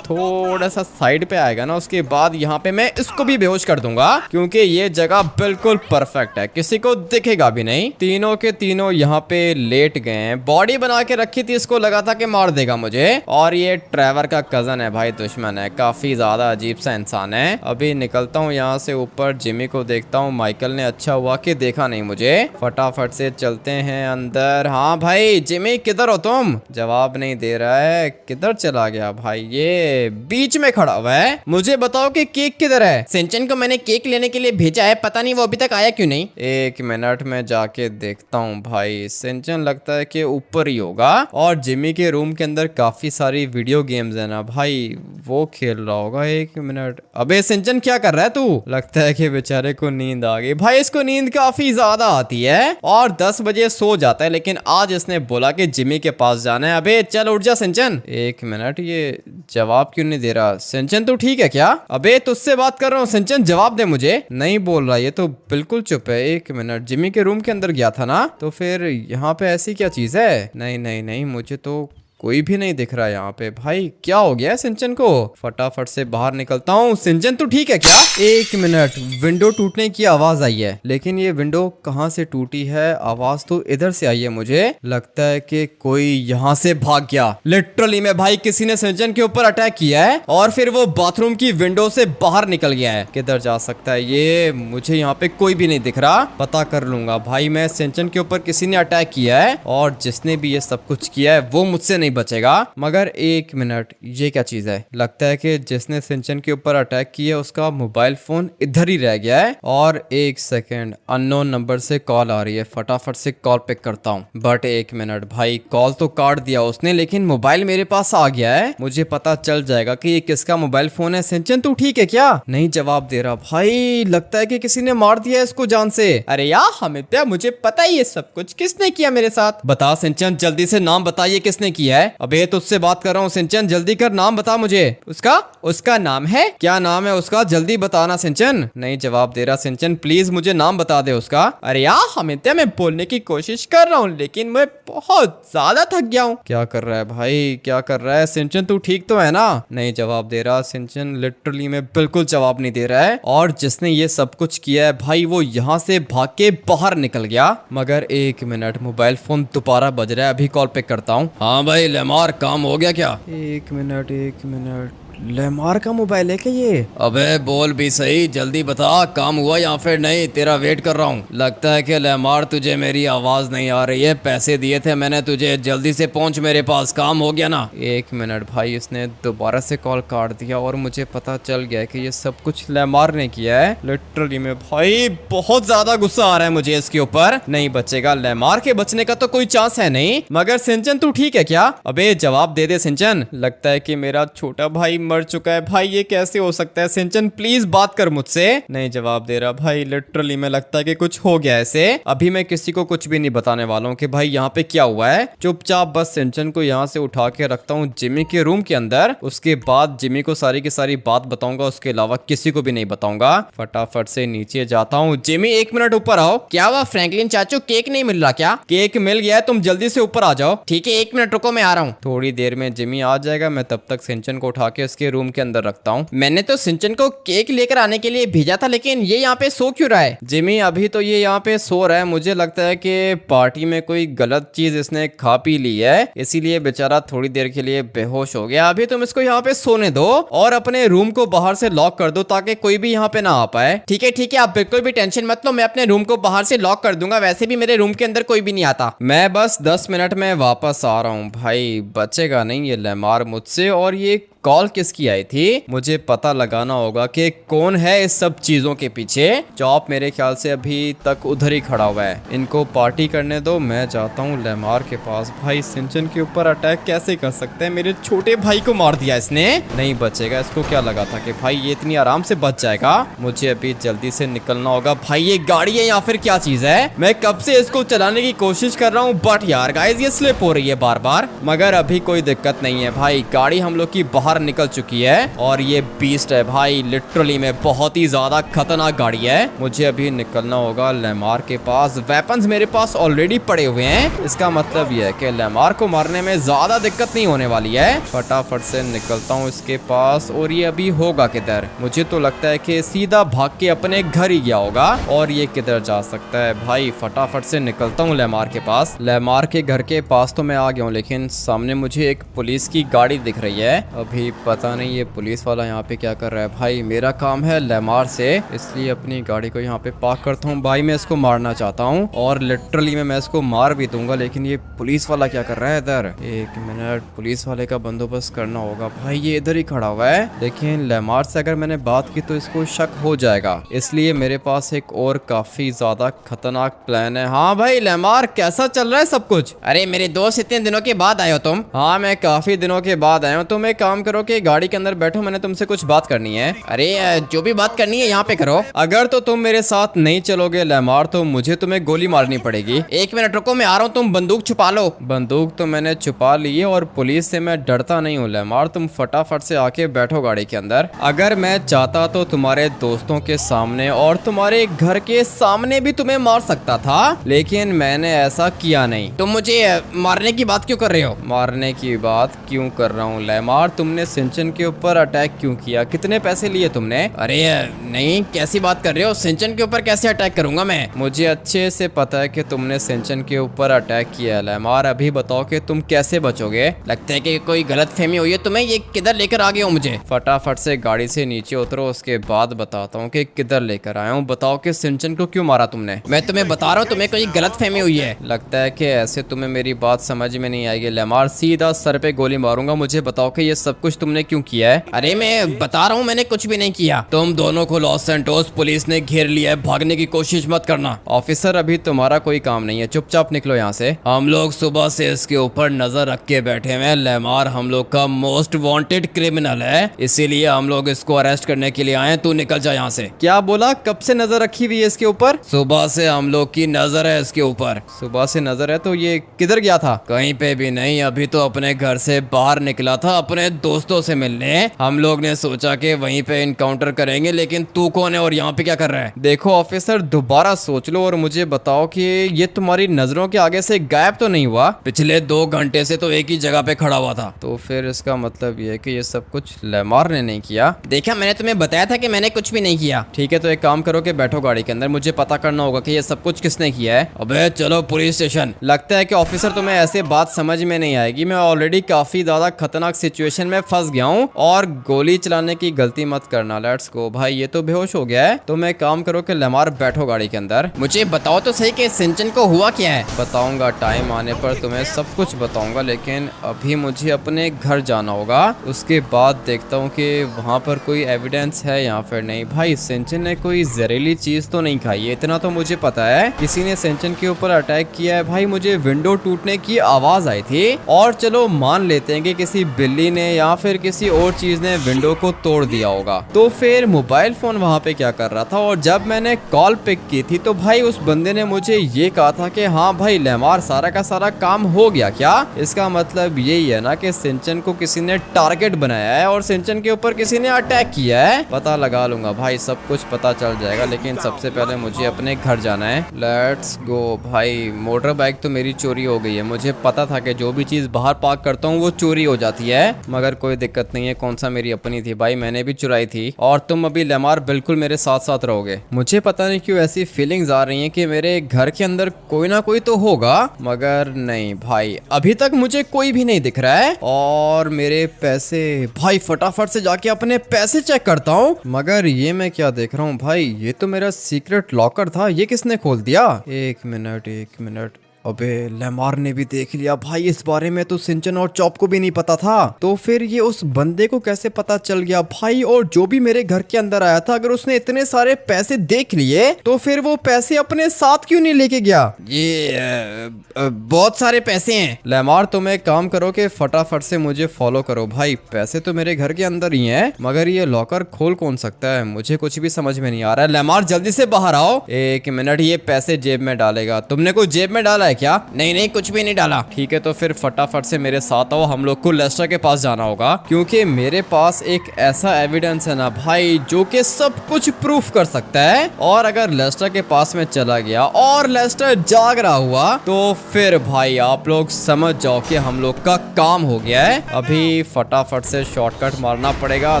थोड़ा सा साइड पे आएगा ना, उसके बाद यहाँ पे मैं इसको भी बेहोश कर दूंगा, क्योंकि ये जगह बिल्कुल परफेक्ट है, किसी को दिखेगा भी नहीं। तीनों के तीनों यहाँ पे लेट गए हैं। बॉडी बना के रखी थी, इसको लगा था कि मार देगा मुझे। और ये ट्रेवर का कजन है भाई, दुश्मन है, काफी ज्यादा अजीब सा इंसान है। अभी निकलता हूँ यहाँ से ऊपर, जिमी को देखता हूँ। माइकल ने अच्छा हुआ कि देखा नहीं मुझे। फटाफट से चलते हैं अंदर। हाँ भाई जिमी, किधर हो तुम? जवाब नहीं दे रहा है, किधर चला गया भाई? ये बीच में खड़ा हुआ है। मुझे बताओ कि केक किधर है? सिंचन को मैंने केक लेने के लिए भेजा है, पता नहीं वो अभी तक आया क्यों नहीं। 1 मिनट में जाके देखता हूँ भाई। सिंचन लगता है कि ऊपर ही होगा, और जिमी के रूम के अंदर काफी सारी वीडियो गेम्स है ना भाई, वो खेल रहा होगा। 1 मिनट, अबे सिंचन क्या कर रहा है तू? लगता है कि बेचारे को नींद आ गई भाई। इसको नींद काफी ज्यादा आती है और 10 बजे सो जाता है, लेकिन आज इसने बोला कि जिमी के पास जाना है। अबे चल उठ जा सिंचन। 1 मिनट, ये जवाब क्यों नहीं दे रहा? सिंचन तू ठीक है क्या? अबे तुझसे बात कर रहा हूँ सिंचन, जवाब दे मुझे। नहीं बोल रहा, ये तो बिल्कुल चुप है। 1 मिनट, जिमी के रूम के अंदर गया था ना, तो फिर यहाँ पे ऐसी क्या चीज है? नहीं, मुझे तो कोई भी नहीं दिख रहा यहाँ पे। भाई क्या हो गया सिंचन को? फटाफट से बाहर निकलता हूँ। सिंचन तू ठीक है क्या? 1 मिनट, विंडो टूटने की आवाज आई है, लेकिन ये विंडो कहाँ से टूटी है? आवाज तो इधर से आई है। मुझे लगता है कि कोई यहाँ से भाग गया। लिटरली में भाई, किसी ने सिंचन के ऊपर अटैक किया है, और फिर वो बाथरूम की विंडो से बाहर निकल गया है। किधर जा सकता है ये? मुझे यहाँ पे कोई भी नहीं दिख रहा, पता कर लूंगा भाई मैं। सिंचन के ऊपर किसी ने अटैक किया है, और जिसने भी ये सब कुछ किया है वो मुझसे नहीं बचेगा। मगर 1 मिनट, ये क्या चीज है? लगता है कि जिसने सिंचन के ऊपर अटैक किया उसका मोबाइल फोन इधर ही रह गया है। और 1 सेकेंड, अननोन नंबर से कॉल आ रही है, फटाफट से कॉल पिक करता हूँ। बट 1 मिनट भाई, कॉल तो काट दिया उसने, लेकिन मोबाइल मेरे पास आ गया है। मुझे पता चल जाएगा कि ये किसका मोबाइल फोन है। सिंचन तू ठीक है क्या? नहीं जवाब दे रहा भाई। लगता है कि किसी ने मार दिया है इसको जान से। अरे यार हमित, मुझे पता ही ये सब कुछ किसने किया मेरे साथ। बता सिंचन, जल्दी से नाम बताइए किसने किया किया है? अबे तुझसे बात कर रहा हूँ सिंचन, जल्दी कर, नाम बता मुझे। उसका उसका नाम है? क्या नाम है उसका, जल्दी बताना सिंचन। नहीं जवाब दे रहा सिंचन, प्लीज मुझे नाम बता दे उसका। अरे यार हमित्या, मैं बोलने की कोशिश कर रहा हूँ लेकिन मैं बहुत ज्यादा थक गया हूँ। क्या कर रहा है भाई, क्या कर रहा है सिंचन, तू ठीक तो है ना? नहीं जवाब दे रहा सिंचन, लिटरली में बिल्कुल जवाब नहीं दे रहा है। और जिसने ये सब कुछ किया है भाई वो यहाँ से भाग के बाहर निकल गया। मगर एक मिनट, मोबाइल फोन दोबारा बज रहा है, अभी कॉल पिक करता हूँ। हाँ भाई लेमार, काम हो गया क्या? एक मिनट, लेमार का मोबाइल है क्या ये? अबे बोल भी सही, जल्दी बता, काम हुआ या फिर नहीं, तेरा वेट कर रहा हूँ। लगता है कि लेमार तुझे मेरी आवाज नहीं आ रही है, पैसे दिए थे मैंने तुझे, जल्दी से पहुंच मेरे पास, काम हो गया ना? एक मिनट भाई, इसने दोबारा से कॉल काट दिया और मुझे पता चल गया कि ये सब कुछ लेमार ने किया है। लिटरली में भाई बहुत ज्यादा गुस्सा आ रहा है मुझे इसके ऊपर। नहीं बचेगा लेमार के, बचने का तो कोई चांस है नहीं। मगर सिंचन तू ठीक है क्या? अबे जवाब दे दे सिंचन, लगता है कि मेरा छोटा भाई मर चुका है। भाई ये कैसे हो सकता है सिंचन, प्लीज बात कर मुझसे। नहीं जवाब दे रहा भाई, लिटरली में लगता है कि कुछ हो गया ऐसे। अभी मैं किसी को कुछ भी नहीं बताने वाला हूँ कि भाई यहाँ पे क्या हुआ है। चुपचाप बस सिंचन को यहाँ से उठा के रखता हूँ जिमी के रूम के अंदर, उसके बाद जिमी को सारी की सारी बात बताऊंगा, उसके अलावा किसी को भी नहीं बताऊंगा। फटाफट से नीचे जाता हूँ। जिमी 1 मिनट ऊपर आओ। क्या हुआ फ्रैंकलिन चाचू, केक नहीं मिल रहा क्या? केक मिल गया है, तुम जल्दी से ऊपर आ जाओ। ठीक है 1 मिनट रुको, मैं आ रहा हूँ। थोड़ी देर में जिमी आ जाएगा, मैं तब तक सिंचन को उठा के उसके रूम के अंदर रखता हूँ। मैंने तो सिंचन को केक लेकर आने के लिए भेजा था, लेकिन ये यहाँ पे सो क्यों रहा है? जिमी अभी तो ये यहाँ पे सो रहा है, मुझे लगता है कि पार्टी में कोई गलत चीज इसने खा पी ली है, इसीलिए बेचारा थोड़ी देर के लिए बेहोश हो गया। अभी तुम इसको यहाँ पे सोने दो और अपने रूम को बाहर से लॉक कर दो ताकि कोई भी यहाँ पे ना आ पाए। ठीक है, आप बिल्कुल भी टेंशन मत लो, मैं अपने रूम को बाहर से लॉक कर दूंगा, वैसे भी मेरे रूम के अंदर कोई भी नहीं आता। मैं बस 10 मिनट में वापस आ रहा हूँ। भाई बचेगा नहीं ये लेमार मुझसे। और ये कॉल किसकी आई थी, मुझे पता लगाना होगा कि कौन है इस सब चीजों के पीछे। चॉप मेरे ख्याल से अभी तक उधर ही खड़ा हुआ है, इनको पार्टी करने दो, मैं जाता हूँ लेमार के पास। भाई सिंचन के ऊपर अटैक कैसे कर सकते हैं, मेरे छोटे भाई को मार दिया इसने। नहीं बचेगा, इसको क्या लगा था कि भाई ये इतनी आराम से बच जाएगा। मुझे अभी जल्दी से निकलना होगा। भाई ये गाड़ी है या फिर क्या चीज है, मैं कब से इसको चलाने की कोशिश कर रहा हूँ, बट यार गाइस ये स्लिप हो रही है बार बार। मगर अभी कोई दिक्कत नहीं है भाई, गाड़ी हम लोग की बाहर निकल चुकी है। और ये बीस्ट है भाई, लिटरली में बहुत ही ज्यादा खतरनाक गाड़ी है। मुझे अभी निकलना होगा लेमार के पास। वेपन्स मेरे पास ऑलरेडी पड़े हुए हैं, इसका मतलब यह है कि लेमार को मारने में ज्यादा दिक्कत नहीं होने वाली है। फटाफट से निकलता हूँ इसके पास। और ये अभी होगा किधर, मुझे तो लगता है कि सीधा भाग के अपने घर ही गया होगा। और ये किधर जा सकता है भाई, फटाफट से निकलता हूँ लेमार के पास। लेमार के घर के पास तो मैं आ गया हूँ, लेकिन सामने मुझे एक पुलिस की गाड़ी दिख रही है। अभी पता नहीं ये पुलिस वाला यहाँ पे क्या कर रहा है। भाई मेरा काम है लेमार से, इसलिए अपनी गाड़ी को यहाँ पे पार्क करता हूँ। भाई मैं इसको मारना चाहता हूँ और लिटरली में मैं इसको मार भी दूंगा, लेकिन ये पुलिस वाला क्या कर रहा है इधर। 1 मिनट, पुलिस वाले का बंदोबस्त करना होगा। भाई ये इधर ही खड़ा हुआ है, लेकिन लेमार से अगर मैंने बात की तो इसको शक हो जाएगा, इसलिए मेरे पास एक और काफी ज्यादा खतरनाक प्लान है। हाँ भाई लेमार, कैसा चल रहा है सब कुछ? अरे मेरे दोस्त, इतने दिनों के बाद आए हो तुम? हाँ मैं काफी दिनों के बाद आया हूँ। तुम एक काम करो कि गाड़ी के अंदर बैठो, मैंने तुमसे कुछ बात करनी है। अरे जो भी बात करनी है यहाँ पे करो। अगर तो तुम मेरे साथ नहीं चलोगे लेमार, तो मुझे तुम्हें गोली मारनी पड़ेगी। 1 मिनट रुको, मैं आ रहा हूँ, तुम बंदूक छुपा लो। बंदूक तो मैंने छुपा ली है और पुलिस से मैं डरता नहीं हूँ लेमार, तुम फटाफट से आके बैठो गाड़ी के अंदर। अगर मैं चाहता तो तुम्हारे दोस्तों के सामने और तुम्हारे घर के सामने भी तुम्हें मार सकता था, लेकिन मैंने ऐसा किया नहीं। तुम मुझे मारने की बात क्यों कर रहे हो? मारने की बात क्यों कर रहा हूँ लेमार, तुमने सिंचन के ऊपर अटैक क्यों किया, कितने पैसे लिए तुमने? अरे नहीं, कैसी बात कर रहे हो, सिंचन के ऊपर कैसे अटैक करूंगा मैं? मुझे अच्छे से पता है कि तुमने सिंचन के ऊपर अटैक किया है लेमार, अभी बताओ कि तुम कैसे बचोगे? लगता है कि कोई गलतफहमी हुई है तुम्हें, ये किधर लेकर आ गए हो मुझे? फटाफट से गाड़ी से नीचे उतरो, उसके बाद बताता हूँ कि किधर लेकर आया हूँ। बताओ कि सिंचन को क्यों मारा तुमने? मैं तुम्हें बता रहा हूँ, तुम्हें कोई गलतफहमी हुई है। लगता है कि ऐसे तुम्हें मेरी बात समझ में नहीं आएगी लेमार, सीधा सर पे गोली मारूंगा। मुझे बताओ कि ये सब कुछ कुछ तुमने क्यों किया है? अरे मैं बता रहा हूँ मैंने कुछ भी नहीं किया। तुम दोनों को लॉस सैंटोस पुलिस ने घेर लिया है, भागने की कोशिश मत करना। ऑफिसर अभी तुम्हारा कोई काम नहीं है, चुपचाप निकलो यहाँ से। हम लोग सुबह से इसके ऊपर नजर रख के बैठे हैं। लेमार हम लोग का मोस्ट वांटेड क्रिमिनल है, इसीलिए हम लोग इसको अरेस्ट करने के लिए आए। तू निकल जा यहाँ से। क्या बोला? कब से नजर रखी हुई है इसके ऊपर? सुबह से हम लोग की नजर है इसके ऊपर। सुबह से नजर है तो ये किधर गया था? कहीं पे भी नहीं, अभी तो अपने घर से बाहर निकला था अपने दोस्तों से मिलने। हम लोग ने सोचा कि वहीं पे इनकाउंटर करेंगे, लेकिन तू कौन है और यहाँ पे क्या कर रहा है? देखो ऑफिसर, दोबारा सोच लो और मुझे बताओ कि ये तुम्हारी नजरों के आगे से गायब तो नहीं हुआ? पिछले 2 घंटे से तो एक ही जगह पे खड़ा हुआ था। तो फिर इसका मतलब ये है कि ये सब कुछ लेमार ने नहीं किया। देखा, मैंने तुम्हें बताया था कि मैंने कुछ भी नहीं किया। ठीक है, तो एक काम करो कि बैठो गाड़ी के अंदर, मुझे पता करना होगा कि ये सब कुछ किसने किया है। अबे चलो पुलिस स्टेशन। लगता है कि ऑफिसर तुम्हें ऐसे बात समझ में नहीं आएगी। मैं ऑलरेडी काफी ज्यादा खतरनाक सिचुएशन में फंस गया हूँ और गोली चलाने की गलती मत करना। Let's go. भाई ये तो बेहोश हो गया है, तो मैं काम करो कि लेमार बैठो गाड़ी के अंदर। मुझे बताओ तो सही कि सिंचन को हुआ क्या है। बताऊंगा, टाइम आने पर तुम्हें सब कुछ बताऊंगा, लेकिन अभी मुझे अपने घर जाना होगा। उसके बाद देखता हूँ कि वहाँ पर कोई एविडेंस है या फिर नहीं। भाई सिंचन ने कोई जहरीली चीज तो नहीं खाई है, इतना तो मुझे पता है। किसी ने सिंचन के ऊपर अटैक किया है। भाई मुझे विंडो टूटने की आवाज आई थी, और चलो मान लेते हैं कि किसी बिल्ली ने या फिर किसी और चीज ने विंडो को तोड़ दिया होगा। तो फिर मोबाइल फोन वहाँ पे क्या कर रहा था? और जब मैंने कॉल पिक की थी तो भाई उस बंदे ने मुझे ये कहा था कि हाँ भाई लेमार सारा का सारा काम हो गया। क्या इसका मतलब यही है ना कि सिंचन को किसी ने टारगेट बनाया है और सिंचन के ऊपर किसी ने अटैक किया है? पता लगा लूंगा भाई, सब कुछ पता चल जाएगा, लेकिन सबसे पहले मुझे अपने घर जाना है। Let's go. भाई मोटर बाइक तो मेरी चोरी हो गई है। मुझे पता था कि जो भी चीज बाहर पार्क करता हूँ वो चोरी हो जाती है, मगर कोई दिक्कत नहीं है। कौन सा मेरी अपनी थी भाई, मैंने भी चुराई थी। और तुम अभी लेमार बिल्कुल मेरे साथ साथ रहोगे। मुझे पता नहीं क्यों ऐसी फीलिंग्स आ रही हैं कि मेरे घर के अंदर कोई ना कोई तो होगा, मगर नहीं भाई, अभी तक मुझे कोई भी नहीं दिख रहा है। और मेरे पैसे, भाई फटाफट से जाके अपने पैसे चेक करता हूँ। मगर ये मैं क्या देख रहा हूँ भाई, ये तो मेरा सीक्रेट लॉकर था, ये किसने खोल दिया? एक मिनट। अबे लेमार ने भी देख लिया। भाई इस बारे में तो सिंचन और चॉप को भी नहीं पता था, तो फिर ये उस बंदे को कैसे पता चल गया भाई? और जो भी मेरे घर के अंदर आया था, अगर उसने इतने सारे पैसे देख लिए तो फिर वो पैसे अपने साथ क्यों नहीं लेके गया? ये बहुत सारे पैसे हैं। लेमार तुम एक काम करो कि फटाफट से मुझे फॉलो करो। भाई पैसे तो मेरे घर के अंदर ही हैं, मगर ये लॉकर खोल कौन सकता है? मुझे कुछ भी समझ में नहीं आ रहा है। लेमार जल्दी से बाहर आओ। एक मिनट, ये पैसे जेब में डालेगा। तुमने कुछ जेब में डाला है क्या? नहीं, कुछ भी नहीं डाला। ठीक है, तो फिर फटाफट से मेरे साथ आओ। हम लोग को लेस्टर के पास जाना होगा, क्योंकि मेरे पास एक ऐसा एविडेंस है ना भाई, जो कि सब कुछ प्रूफ कर सकता है। और अगर लेस्टर के पास में चला गया और लेस्टर जाग रहा हुआ, तो फिर भाई आप लोग समझ जाओ कि हम लोग का काम हो गया है। अभी फटाफट से शॉर्टकट मारना पड़ेगा।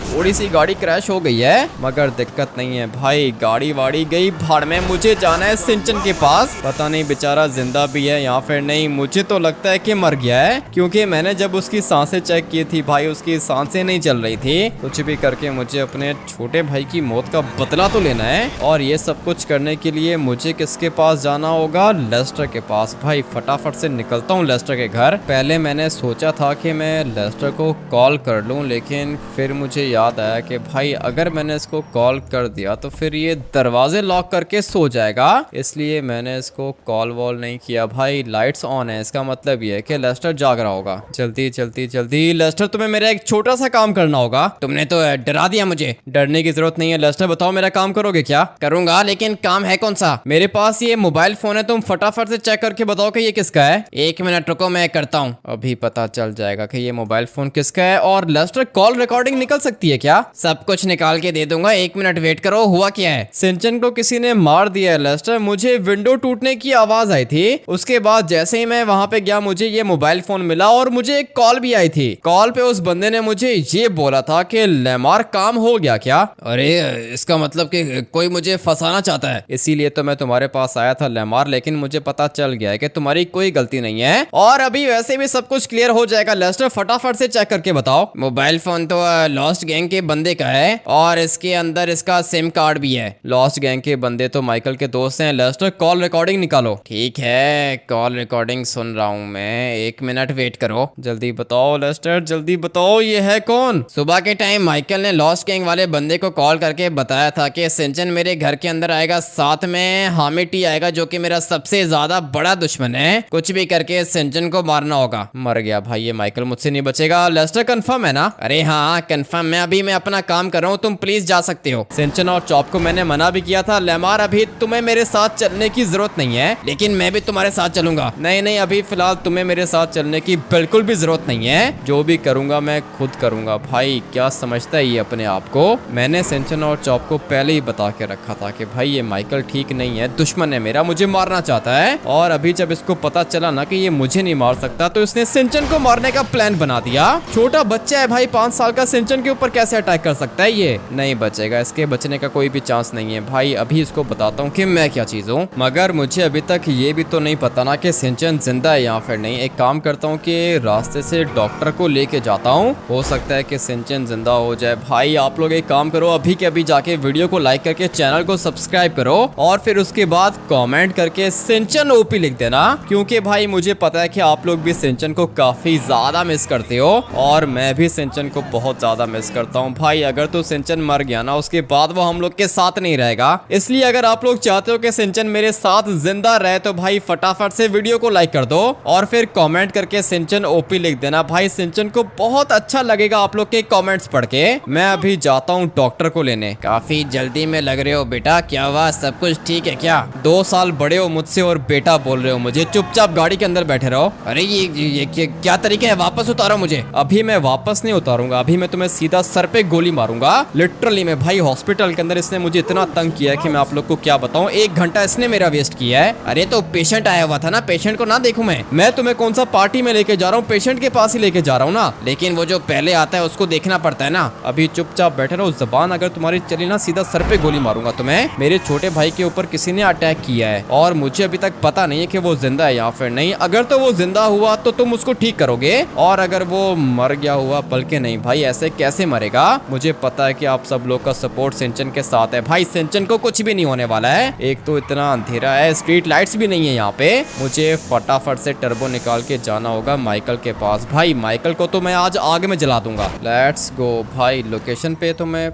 थोड़ी सी गाड़ी क्रैश हो गई है, मगर दिक्कत नहीं है भाई, गाड़ी वाड़ी गई भाड़ में। मुझे जाना है सिंचन के पास। पता नहीं बेचारा जिंदा भी है या फिर नहीं, मुझे तो लगता है कि मर गया है, क्योंकि मैंने जब उसकी सांसें चेक की थी भाई, उसकी सांसें नहीं चल रही थी। कुछ भी करके मुझे अपने छोटे भाई की मौत का बदला तो लेना है, और ये सब कुछ करने के लिए मुझे किसके पास जाना होगा? लेस्टर के पास। भाई फटाफट से निकलता हूँ लेस्टर के घर। पहले मैंने सोचा था कि मैं लेस्टर को कॉल कर लूँ, लेकिन फिर मुझे याद आया कि भाई अगर मैंने इसको कॉल कर दिया तो फिर ये दरवाजे लॉक करके सो जाएगा, इसलिए मैंने इसको कॉल वॉल नहीं किया। भाई लाइट्स ऑन है, इसका मतलब ये है कि लेस्टर जाग रहा होगा। जल्दी लेस्टर, तुम्हें मेरा एक छोटा सा काम करना होगा। तुमने तो डरा दिया मुझे। डरने की जरूरत नहीं है लेस्टर, बताओ मेरा काम करोगे क्या? करूंगा, लेकिन काम है कौन सा? मेरे पास ये मोबाइल फोन है, तुम फटाफट से चेक करके बताओ कि ये किसका है। 1 मिनट रुको, मैं करता हूँ। अभी पता चल जाएगा कि ये मोबाइल फोन किसका है। और लेस्टर, कॉल रिकॉर्डिंग निकल सकती है क्या? सब कुछ निकाल के दे दूंगा, 1 मिनट वेट करो। हुआ क्या है? सिंचन को किसी ने मार दिया है लेस्टर। मुझे विंडो टूटने की आवाज आई थी, उसके बाद जैसे ही मैं वहां पे गया मुझे ये मोबाइल फोन मिला, और मुझे एक कॉल भी आई थी। कॉल पे उस बंदे ने मुझे ये बोला था कि लेमार काम हो गया। क्या? अरे इसका मतलब कि कोई मुझे फंसाना चाहता है। इसीलिए तो मैं तुम्हारे पास आया था लेमार, लेकिन मुझे पता चल गया है कि तुम्हारी कोई गलती नहीं है, और अभी वैसे भी सब कुछ क्लियर हो जाएगा। लेस्टर फटाफट से चेक करके बताओ। मोबाइल फोन तो लॉस्ट गैंग के बंदे का है, और इसके अंदर इसका सिम कार्ड भी है। लॉस्ट गैंग के बंदे तो माइकल के दोस्त हैं। लेस्टर, कॉल रिकॉर्डिंग निकालो। ठीक है, है, कॉल रिकॉर्डिंग सुन रहा हूँ मैं, 1 मिनट वेट करो। जल्दी बताओ लेस्टर, जल्दी बताओ ये है कौन? सुबह के टाइम माइकल ने लॉस्ट गैंग वाले बंदे को कॉल करके बताया था कि सिंचन मेरे घर के अंदर आएगा, साथ में हामिद टी आएगा जो कि मेरा सबसे ज्यादा बड़ा दुश्मन है। कुछ भी करके सिंचन को मारना होगा। मर गया भाई ये माइकल, मुझसे नहीं बचेगा। लेस्टर कंफर्म है ना? अरे हाँ कंफर्म, मैं अपना काम कर रहा हूँ, तुम प्लीज जा सकते हो। सिंचन और चॉप को मैंने मना भी किया था। लेमार अभी तुम्हें मेरे साथ चलने की जरूरत नहीं है। लेकिन मैं भी तुम्हारे साथ चलूंगा। नहीं, अभी फिलहाल तुम्हें मेरे साथ चलने की बिल्कुल भी जरूरत नहीं है। जो भी करूंगा मैं खुद करूंगा। भाई क्या समझता है ये अपने आप को? मैंने सिंचन और चॉप को पहले ही बता के रखा था कि भाई ये माइकल ठीक नहीं है, दुश्मन है मेरा, मुझे मारना चाहता है। और अभी जब इसको पता चला ना कि ये मुझे नहीं मार सकता तो इसने सिंचन को मारने का प्लान बना दिया। छोटा बच्चा है भाई, 5 साल का, सिंचन के ऊपर कैसे अटैक कर सकता है? ये नहीं बचेगा, इसके बचने का कोई भी चांस नहीं है। भाई अभी इसको बताता हूँ कि मैं क्या चीज हूँ। मगर मुझे अभी तक ये भी तो नहीं पता ना कि सिंचन जिंदा है या फिर नहीं। एक काम करता हूँ कि रास्ते से डॉक्टर को लेके जाता हूँ, हो सकता है कि सिंचन जिंदा हो जाए। भाई आप लोग एक काम करो, अभी के अभी जाके वीडियो को लाइक करके चैनल को सब्सक्राइब करो और फिर उसके बाद कमेंट करके सिंचन ओपी लिख देना, क्योंकि भाई मुझे पता है कि आप लोग भी सिंचन को काफी ज्यादा मिस करते हो और मैं भी सिंचन को बहुत ज्यादा मिस करता हूँ। भाई अगर तो सिंचन मर गया ना उसके बाद वो हम लोग के साथ नहीं रहेगा। इसलिए अगर आप लोग चाहते हो कि सिंचन मेरे साथ जिंदा रहे तो भाई फटाफट से वीडियो को लाइक कर दो और फिर कमेंट करके सिंचन ओपी लिख देना। भाई सिंचन को बहुत अच्छा लगेगा आप लोग के कमेंट्स पढ़ के। मैं अभी जाता हूँ डॉक्टर को लेने। काफी जल्दी में लग रहे हो बेटा, क्या हुआ, सब कुछ ठीक है क्या? 2 साल बड़े हो मुझसे और बेटा बोल रहे हो मुझे, चुपचाप गाड़ी के अंदर बैठे रहो। अरे ये क्या तरीका है, वापस उतारो मुझे। अभी मैं वापस नहीं उतारूंगा, अभी मैं तुम्हें सीधा सर पे गोली मारूंगा। लिटरली में भाई हॉस्पिटल के अंदर इसने मुझे इतना तंग किया है कि मैं आप लोग को क्या बताऊं। 1 घंटा इसने मेरा वेस्ट किया है। अरे तो पेशेंट आया हुआ था ना, पेशेंट को ना देखूं मैं तुम्हें कौन सा पार्टी में लेके जा रहा हूँ? पेशेंट के पास ही लेके जा रहा हूँ ना। लेकिन वो जो पहले आता है उसको देखना पड़ता है ना। अभी चुपचाप बैठे रहो, जबान अगर तुम्हारी चली ना सीधा सर पे गोली मारूंगा तुम्हें। मेरे छोटे भाई के ऊपर किसी ने अटैक किया है और मुझे अभी तक पता नहीं है कि वो जिंदा है या फिर नहीं। अगर तो वो जिंदा हुआ तो तुम उसको ठीक करोगे और अगर वो मर गया हुआ, बल्कि नहीं भाई ऐसे कैसे मरेगा। मुझे पता है कि आप सब लोग का सपोर्ट सिंचन के साथ है। भाई सिंचन को कुछ भी नहीं होने वाला है। एक तो इतना अंधेरा है, स्ट्रीट लाइट्स भी नहीं है यहाँ पे। मुझे फटाफट से टर्बो निकाल के जाना होगा माइकल के पास। भाई माइकल को तो मैं आज आग में जला दूंगा। लेट्स गो भाई, लोकेशन पे तो मैं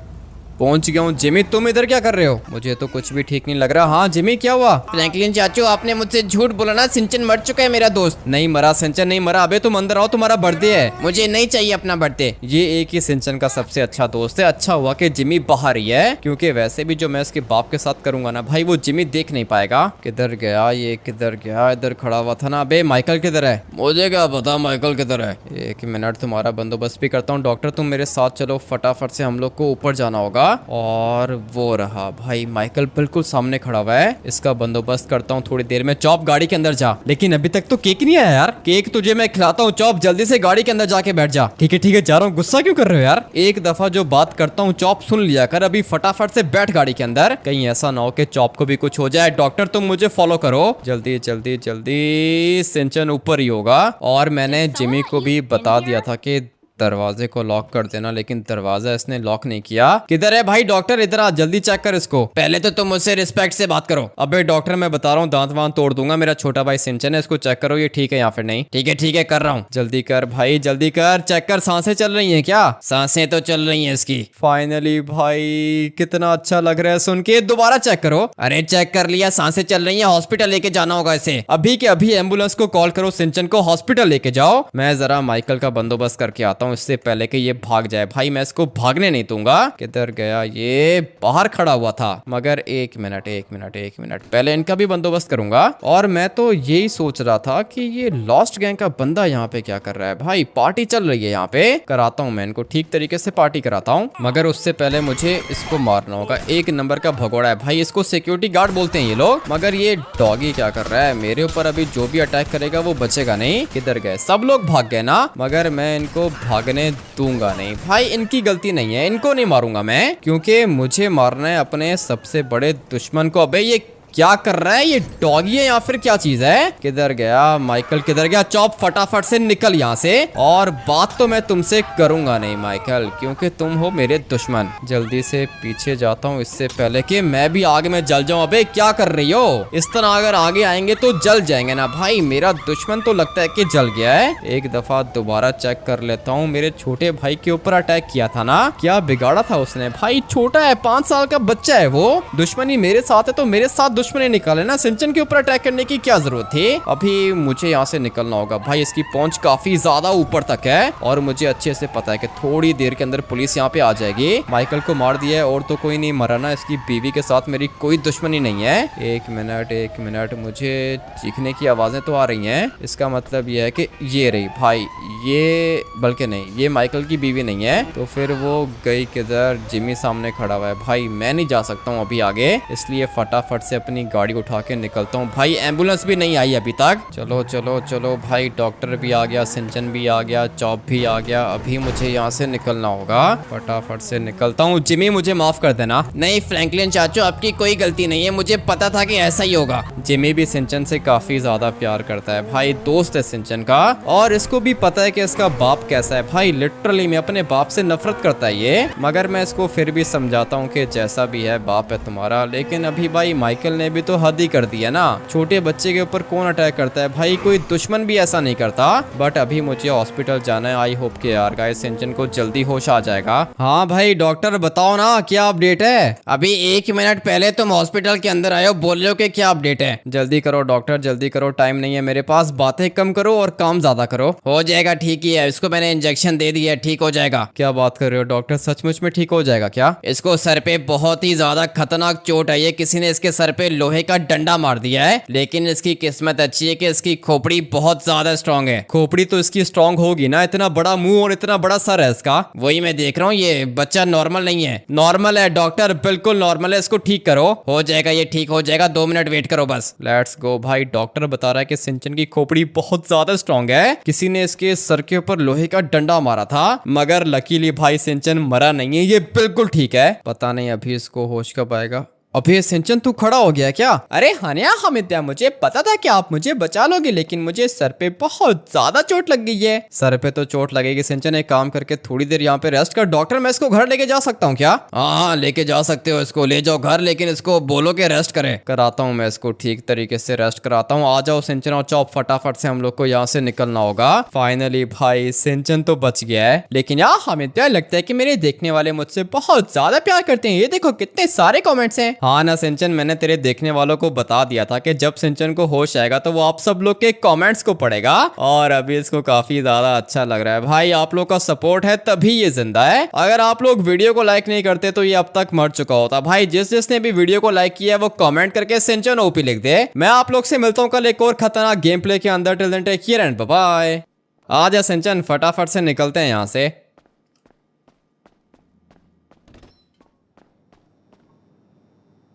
पहुंच गया हूँ। जिमी तुम इधर क्या कर रहे हो? मुझे तो कुछ भी ठीक नहीं लग रहा। हाँ जिमी क्या हुआ? फ्रैंकलिन चाचू आपने मुझसे झूठ बोला ना, सिंचन मर चुका है मेरा दोस्त। नहीं मरा, सिंचन नहीं मरा। अबे तुम अंदर आओ, तुम्हारा बर्थडे है। मुझे नहीं चाहिए अपना बर्थडे। ये एक ही सिंचन का सबसे अच्छा दोस्त है। अच्छा हुआ कि जिमी बाहर ही है, क्योंकि वैसे भी जो मैं इसके बाप के साथ करूंगा ना भाई वो जिमी देख नहीं पाएगा। किधर गया ये, किधर गया? इधर खड़ा हुआ था ना। अबे माइकल किधर है? मुझे क्या पता माइकल किधर है। 1 मिनट तुम्हारा बंदोबस्त भी करता हूँ। डॉक्टर तुम मेरे साथ चलो, फटाफट से हम लोग को ऊपर जाना होगा। और वो रहा भाई माइकल बिल्कुल सामने खड़ा हुआ है। इसका बंदोबस्त करता हूँ थोड़ी देर में। चॉप गाड़ी के अंदर जा। लेकिन अभी तक तो केक नहीं आया यार। केक तुझे मैं खिलाता हूँ। चॉप जल्दी से गाड़ी के अंदर जाके बैठ जा। ठीक है जा रहा हूँ। गुस्सा क्यों कर रहे हो यार? एक दफा जो बात करता हूँ चॉप सुन लिया कर। अभी फटाफट से बैठ गाड़ी के अंदर, कहीं ऐसा ना हो कि चॉप को भी कुछ हो जाए। डॉक्टर तुम मुझे फॉलो करो जल्दी जल्दी जल्दी। सिंचन ऊपर ही होगा और मैंने जिमी को भी बता दिया था कि दरवाजे को लॉक कर देना, लेकिन दरवाजा इसने लॉक नहीं किया। किधर है भाई डॉक्टर? इधर आ, जल्दी चेक कर इसको। पहले तो तुम मुझसे रिस्पेक्ट से बात करो। अबे डॉक्टर मैं बता रहा हूँ दांत वांत तोड़ दूंगा। मेरा छोटा भाई सिंचन है, इसको चेक करो ये ठीक है या फिर नहीं। ठीक है कर रहा हूँ। जल्दी कर भाई जल्दी कर, चेक कर। सांसें चल रही हैं क्या? सांसें तो चल रही हैं इसकी। फाइनली भाई कितना अच्छा लग रहा है सुन के। दोबारा चेक करो। अरे चेक कर लिया, सांसें चल रही है। हॉस्पिटल लेके जाना होगा इसे। अभी के अभी एम्बुलेंस को कॉल करो, सिंचन को हॉस्पिटल लेके जाओ। मैं जरा माइकल का बंदोबस्त करके आता हूँ इससे पहले कि ये भाग जाए। भाई मैं इसको भागने नहीं दूंगा। किधर गया ये? बाहर खड़ा हुआ था। मगर एक मिनट पहले इनका भी बंदोबस्त करूंगा। और मैं तो यही सोच रहा था कि ये लॉस्ट गैंग का बंदा यहाँ पे क्या कर रहा है। भाई पार्टी चल रही है यहाँ पे, कराता हूँ मैं इनको ठीक तरीके से पार्टी कराता हूँ। मगर उससे पहले मुझे इसको मारना होगा। 1 नंबर का भगोड़ा है भाई, इसको सिक्योरिटी गार्ड बोलते हैं ये लोग। मगर ये डॉगी क्या कर रहा है मेरे ऊपर? अभी जो भी अटैक करेगा वो बचेगा नहीं। किधर गए? सब लोग भाग गए ना। मगर मैं इनको भागने दूंगा नहीं भाई, इनकी गलती नहीं है। इनको नहीं मारूंगा मैं, क्योंकि मुझे मारना है अपने सबसे बड़े दुश्मन को। अबे ये क्या कर रहा है ये? डॉगी है या फिर क्या चीज है? किधर गया माइकल, किधर गया? चॉप फटाफट से निकल यहाँ से। और बात तो मैं तुमसे करूंगा नहीं माइकल, क्योंकि तुम हो मेरे दुश्मन। जल्दी से पीछे जाता हूँ इससे पहले कि मैं भी आगे में जल जाऊं। अबे क्या कर रही हो? इस तरह अगर आगे आएंगे तो जल जाएंगे ना भाई। मेरा दुश्मन तो लगता है कि जल गया है। एक दफा दोबारा चेक कर लेता हूँ। मेरे छोटे भाई के ऊपर अटैक किया था ना, क्या बिगाड़ा था उसने? भाई छोटा है, 5 साल का बच्चा है वो। दुश्मनी मेरे साथ है तो मेरे साथ दुश्मनी निकाले ना। सिंचन के ऊपर अटैक करने की क्या जरूरत थी? अभी मुझे यहाँ से निकलना होगा भाई। इसकी पहुंच काफी ज्यादा ऊपर तक है और मुझे अच्छे से पता है कि थोड़ी देर के अंदर पुलिस यहाँ पे आ जाएगी। माइकल को मार दिया है और तो कोई नहीं मरा ना। इसकी बीवी के साथ मेरी कोई दुश्मनी नहीं है। एक मिनट, मुझे चीखने की आवाजें तो आ रही हैं। इसका मतलब ये है कि ये रही भाई, ये बल्कि नहीं, ये माइकल की बीवी नहीं है। तो फिर वो गई किधर? जिमी सामने खड़ा हुआ है भाई। मैं नहीं जा सकता हूँ अभी आगे, इसलिए फटाफट से अपनी गाड़ी उठा के निकलता हूँ। भाई एम्बुलेंस भी नहीं आई अभी तक। चलो चलो चलो भाई, डॉक्टर भी आ गया, सिंचन भी आ गया, चॉप भी आ गया। अभी मुझे यहाँ से निकलना होगा। फटाफट से निकलता हूँ। जिमी मुझे माफ कर देना। नहीं फ्रैंकलिन चाचू, आपकी कोई गलती नहीं है, मुझे पता था कि ऐसा ही होगा। जिमी भी सिंचन से काफी ज्यादा प्यार करता है भाई, दोस्त है सिंचन का। और इसको भी पता है कि इसका बाप कैसा है भाई। लिटरली में अपने बाप से नफरत करता है ये। मगर मैं इसको फिर भी समझाता हूँ कि जैसा भी है बाप है तुम्हारा। लेकिन अभी भाई माइकल ने भी तो हद ही कर दी है ना। छोटे बच्चे के ऊपर कौन अटैक करता है भाई? कोई दुश्मन भी ऐसा नहीं करता। बट अभी मुझे हॉस्पिटल जाना है। आई होप के यार गाइस सिंचन को जल्दी होश आ जाएगा। हाँ भाई डॉक्टर बताओ ना क्या अपडेट है? अभी 1 मिनट पहले तुम हॉस्पिटल के अंदर आए हो, बोल रहे हो कि क्या अपडेट है? जल्दी करो डॉक्टर, जल्दी करो, टाइम नहीं है मेरे पास। बातें कम करो और काम ज्यादा करो। हो जाएगा, ठीक ही है। इसको मैंने इंजेक्शन दे दिया है, ठीक हो जाएगा। क्या बात कर रहे हो डॉक्टर? सचमुच में ठीक हो जाएगा क्या? इसको सर पे बहुत ही ज्यादा खतरनाक चोट है। ये किसी ने इसके सर पे लोहे का डंडा मार दिया है। लेकिन इसकी किस्मत अच्छी है कि इसकी खोपड़ी बहुत ज्यादा स्ट्रांग है। खोपड़ी तो इसकी स्ट्रांग होगी ना, इतना बड़ा मुंह और इतना बड़ा सर है इसका। वही मैं देख रहा हूँ, ये बच्चा नॉर्मल नहीं है। नॉर्मल है डॉक्टर, बिल्कुल नॉर्मल है। इसको ठीक करो। हो जाएगा, ये ठीक हो जाएगा। 2 मिनट वेट करो बस। लेट्स गो भाई। डॉक्टर बता रहा है कि सिंचन की खोपड़ी बहुत ज्यादा स्ट्रांग है। किसी ने इसके सर के ऊपर लोहे का डंडा मारा था, मगर लकीली भाई सिंचन मरा नहीं है। ये बिल्कुल ठीक है। पता नहीं अभी इसको होश कब आएगा। अभी सिंचन तू खड़ा हो गया क्या? अरे हनिया हमिद्या, मुझे पता था कि आप मुझे बचा लोगे, लेकिन मुझे सर पे बहुत ज्यादा चोट लग गई है। सर पे तो चोट लगेगी सिंचन, एक काम करके थोड़ी देर यहाँ पे रेस्ट कर। डॉक्टर मैं इसको घर लेके जा सकता हूँ क्या? हाँ लेके जा सकते हो, इसको ले जाओ घर, लेकिन इसको बोलो कि रेस्ट करे। कराता हूँ मैं इसको ठीक तरीके से रेस्ट कराता हूँ। आ जाओ सिंचन और चॉप, फटाफट से हम लोग को यहाँ से निकलना होगा। फाइनली भाई सिंचन तो बच गया है। लेकिन यार हमिद्या, लगता है कि मेरे देखने वाले मुझसे बहुत ज्यादा प्यार करते हैं। ये देखो कितने सारे कॉमेंट्स हैं। हाँ ना सिंचन, मैंने तेरे देखने वालों को बता दिया था कि जब सिंचन को होश आएगा तो वो आप सब लोग के कमेंट्स को पढ़ेगा। और अभी इसको काफी ज्यादा अच्छा लग रहा है भाई। आप लोग का सपोर्ट है तभी ये जिंदा है। अगर आप लोग वीडियो को लाइक नहीं करते तो ये अब तक मर चुका होता भाई। जिसने भी वीडियो को लाइक किया है वो कमेंट करके सिंचन ओपी लिख दे। मैं आप लोग से मिलता हूँ कल एक और खतरनाक गेम प्ले के अंदर। Till then take care and bye bye. आ जा सिंचन, फटाफट से निकलते हैं यहाँ से।